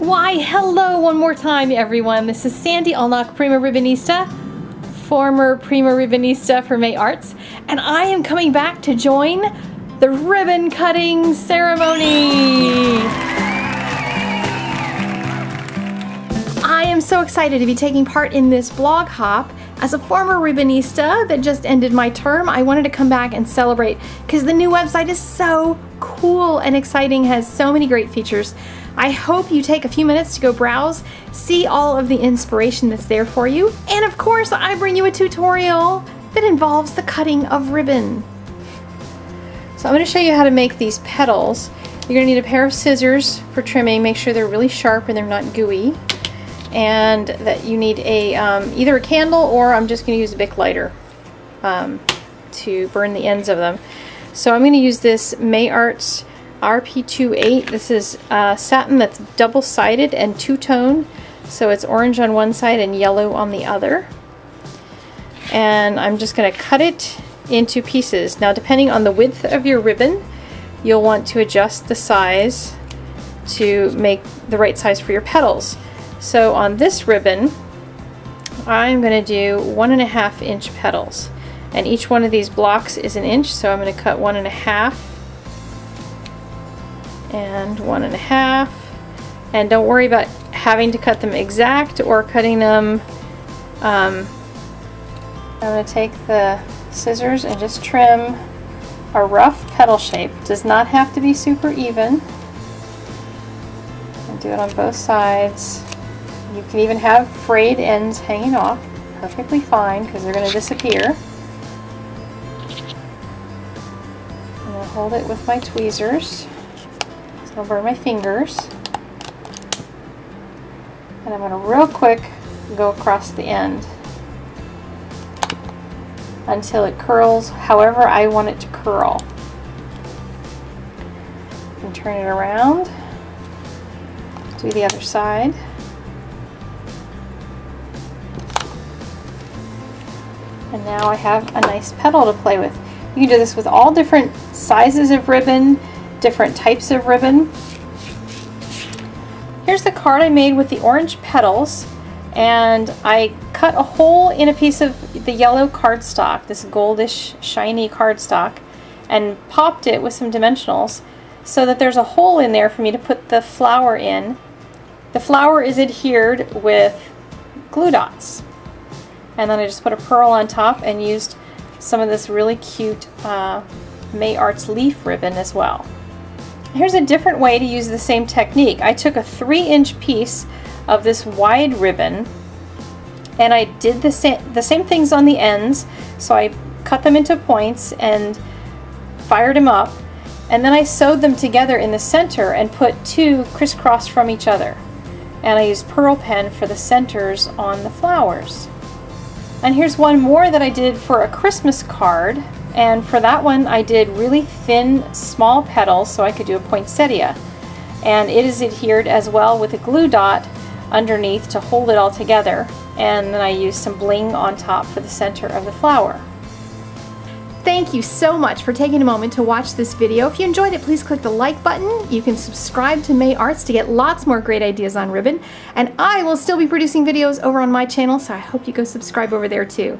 Why, hello one more time, everyone. This is Sandy Allnock, Prima Ribbonista, former Prima Ribbonista for May Arts, and I am coming back to join the ribbon cutting ceremony. I am so excited to be taking part in this blog hop. As a former ribbonista that just ended my term, I wanted to come back and celebrate because the new website is so cool and exciting, has so many great features. I hope you take a few minutes to go browse, see all of the inspiration that's there for you, and of course I bring you a tutorial that involves the cutting of ribbon. So I'm going to show you how to make these petals. You're going to need a pair of scissors for trimming. Make sure they're really sharp and they're not gooey. And that you need a either a candle, or I'm just going to use a Bic lighter to burn the ends of them. So I'm going to use this May Arts RP28. This is satin that's double-sided and two-tone, so it's orange on one side and yellow on the other. And I'm just going to cut it into pieces. Now, depending on the width of your ribbon, you'll want to adjust the size to make the right size for your petals. So on this ribbon, I'm going to do 1.5 inch petals, and each one of these blocks is an inch, so I'm going to cut 1.5 and 1.5, and don't worry about having to cut them exact or cutting them. I'm going to take the scissors and just trim a rough petal shape. It does not have to be super even. And do it on both sides. You can even have frayed ends hanging off, perfectly fine, because they're going to disappear. I'm going to hold it with my tweezers. I'll burn my fingers, and I'm going to real quick go across the end until it curls however I want it to curl. And turn it around, do the other side. And now I have a nice petal to play with. You can do this with all different sizes of ribbon, different types of ribbon. Here's the card I made with the orange petals, and I cut a hole in a piece of the yellow cardstock, this goldish shiny cardstock, and popped it with some dimensionals so that there's a hole in there for me to put the flower in. The flower is adhered with glue dots, and then I just put a pearl on top and used some of this really cute May Arts leaf ribbon as well. Here's a different way to use the same technique. I took a 3-inch piece of this wide ribbon, and I did the same things on the ends. So I cut them into points and fired them up, and then I sewed them together in the center and put 2 crisscross from each other. And I used pearl pen for the centers on the flowers. And here's one more that I did for a Christmas card. And for that one, I did really thin, small petals so I could do a poinsettia. And it is adhered as well with a glue dot underneath to hold it all together. And then I used some bling on top for the center of the flower. Thank you so much for taking a moment to watch this video. If you enjoyed it, please click the like button. You can subscribe to May Arts to get lots more great ideas on ribbon. And I will still be producing videos over on my channel, so I hope you go subscribe over there too.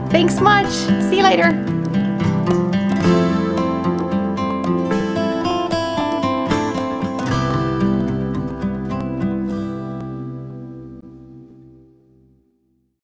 Thanks much. See you later.